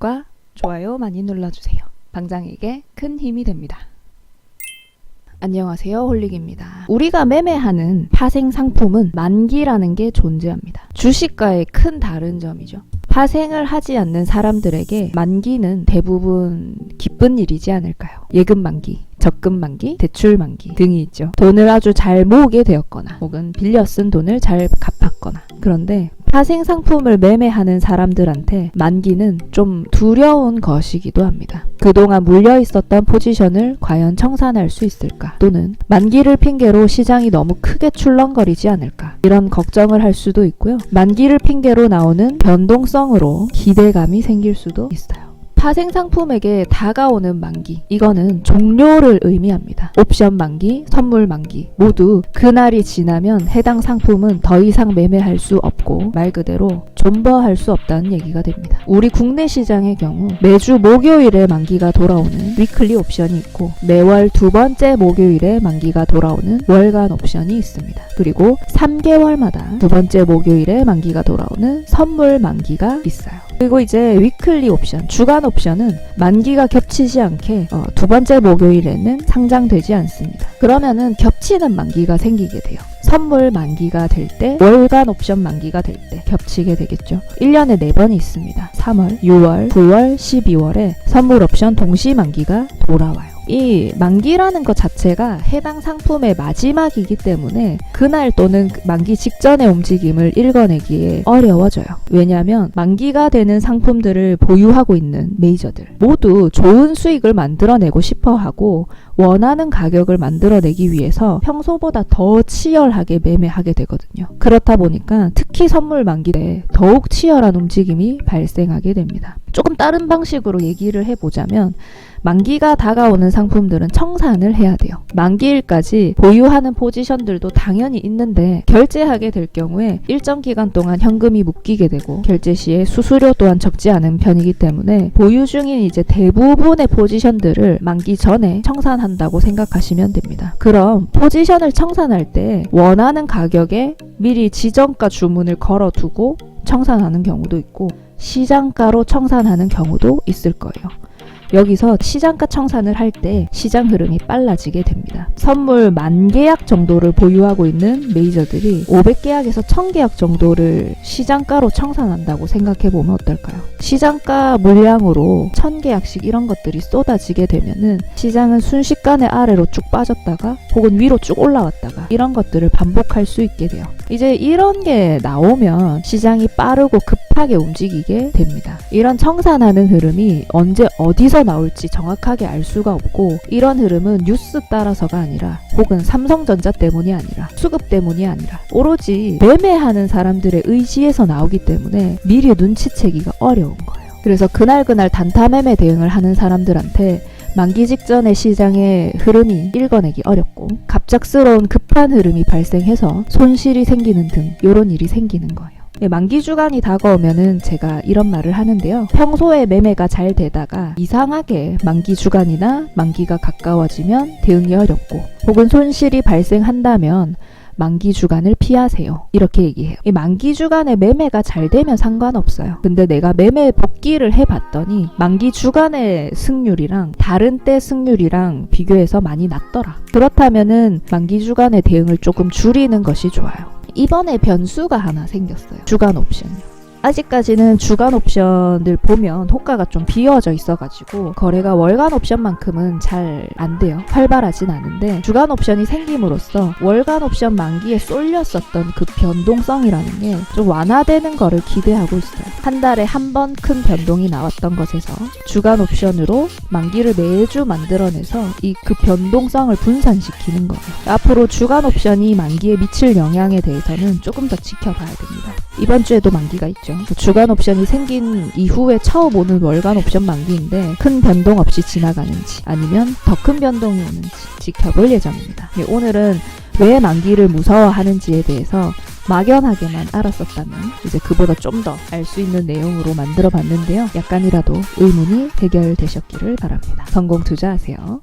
구독과 좋아요 많이 눌러주세요. 방장에게 큰 힘이 됩니다. 안녕하세요, 홀릭입니다. 우리가 매매하는 파생 상품은 만기라는 게 존재합니다. 주식과의 큰 다른 점이죠. 파생을 하지 않는 사람들에게 만기는 대부분 기쁜 일이지 않을까요? 예금 만기, 적금 만기, 대출 만기 등이 있죠. 돈을 아주 잘 모으게 되었거나 혹은 빌려 쓴 돈을 잘 갚았거나. 그런데 파생 상품을 매매하는 사람들한테 만기는 좀 두려운 것이기도 합니다. 그동안 물려 있었던 포지션을 과연 청산할 수 있을까? 또는 만기를 핑계로 시장이 너무 크게 출렁거리지 않을까? 이런 걱정을 할 수도 있고요. 만기를 핑계로 나오는 변동성으로 기대감이 생길 수도 있어요. 파생 상품에게 다가오는 만기, 이거는 종료를 의미합니다. 옵션 만기, 선물 만기 모두 그날이 지나면 해당 상품은 더 이상 매매할 수 없고 말 그대로 존버할 수 없다는 얘기가 됩니다. 우리 국내 시장의 경우 매주 목요일에 만기가 돌아오는 위클리 옵션이 있고 매월 두 번째 목요일에 만기가 돌아오는 월간 옵션이 있습니다. 그리고 3개월마다 두 번째 목요일에 만기가 돌아오는 선물 만기가 있어요. 그리고 이제 위클리 옵션, 주간 옵션은 만기가 겹치지 않게 두 번째 목요일에는 상장되지 않습니다. 그러면은 겹치는 만기가 생기게 돼요. 선물 만기가 될 때, 월간 옵션 만기가 될 때 겹치게 되겠죠. 1년에 4번이 있습니다. 3월, 6월, 9월, 12월에 선물 옵션 동시 만기가 돌아와요. 이 만기라는 것 자체가 해당 상품의 마지막이기 때문에 그날 또는 만기 직전의 움직임을 읽어내기에 어려워져요. 왜냐하면 만기가 되는 상품들을 보유하고 있는 메이저들 모두 좋은 수익을 만들어내고 싶어하고 원하는 가격을 만들어내기 위해서 평소보다 더 치열하게 매매하게 되거든요. 그렇다 보니까 특히 선물 만기 때 더욱 치열한 움직임이 발생하게 됩니다. 조금 다른 방식으로 얘기를 해보자면 만기가 다가오는 상품들은 청산을 해야 돼요. 만기일까지 보유하는 포지션들도 당연히 있는데 결제하게 될 경우에 일정 기간 동안 현금이 묶이게 되고 결제 시에 수수료 또한 적지 않은 편이기 때문에 보유 중인 이제 대부분의 포지션들을 만기 전에 청산한다고 생각하시면 됩니다. 그럼 포지션을 청산할 때 원하는 가격에 미리 지정가 주문을 걸어두고 청산하는 경우도 있고 시장가로 청산하는 경우도 있을 거예요. 여기서 시장가 청산을 할 때 시장 흐름이 빨라지게 됩니다. 선물 10,000계약 정도를 보유하고 있는 메이저들이 500계약에서 1000계약 정도를 시장가로 청산한다고 생각해보면 어떨까요? 시장가 물량으로 1000계약씩 이런 것들이 쏟아지게 되면은 시장은 순식간에 아래로 쭉 빠졌다가 혹은 위로 쭉 올라왔다가 이런 것들을 반복할 수 있게 돼요. 이제 이런 게 나오면 시장이 빠르고 급하게 움직이게 됩니다. 이런 청산하는 흐름이 언제 어디서 나올지 정확하게 알 수가 없고 이런 흐름은 뉴스 따라서가 아니라 혹은 삼성전자 때문이 아니라 수급 때문이 아니라 오로지 매매하는 사람들의 의지에서 나오기 때문에 미리 눈치채기가 어려운 거예요. 그래서 그날 단타 매매 대응을 하는 사람들한테 만기 직전의 시장의 흐름이 읽어내기 어렵고 갑작스러운 급한 흐름이 발생해서 손실이 생기는 등 이런 일이 생기는 거예요. 만기 주간이 다가오면은 제가 이런 말을 하는데요. 평소에 매매가 잘 되다가 이상하게 만기 주간이나 만기가 가까워지면 대응이 어렵고 혹은 손실이 발생한다면 만기 주간을 피하세요. 이렇게 얘기해요. 이 만기 주간에 매매가 잘 되면 상관없어요. 근데 내가 매매 복귀를 해봤더니 만기 주간의 승률이랑 다른 때 승률이랑 비교해서 많이 낮더라. 그렇다면은 만기 주간의 대응을 조금 줄이는 것이 좋아요. 이번에 변수가 하나 생겼어요. 주간 옵션이요. 아직까지는 주간 옵션들 보면 호가가 좀 비어져 있어가지고 거래가 월간 옵션만큼은 잘 안 돼요. 활발하진 않은데 주간 옵션이 생김으로써 월간 옵션 만기에 쏠렸었던 그 변동성이라는 게 좀 완화되는 거를 기대하고 있어요. 한 달에 한 번 큰 변동이 나왔던 것에서 주간 옵션으로 만기를 매주 만들어내서 이 그 변동성을 분산시키는 거예요. 앞으로 주간 옵션이 만기에 미칠 영향에 대해서는 조금 더 지켜봐야 됩니다. 이번 주에도 만기가 있죠. 주간 옵션이 생긴 이후에 처음 오는 월간 옵션 만기인데 큰 변동 없이 지나가는지 아니면 더 큰 변동이 오는지 지켜볼 예정입니다. 오늘은 왜 만기를 무서워하는지에 대해서 막연하게만 알았었다면 이제 그보다 좀 더 알 수 있는 내용으로 만들어 봤는데요. 약간이라도 의문이 해결되셨기를 바랍니다. 성공 투자하세요.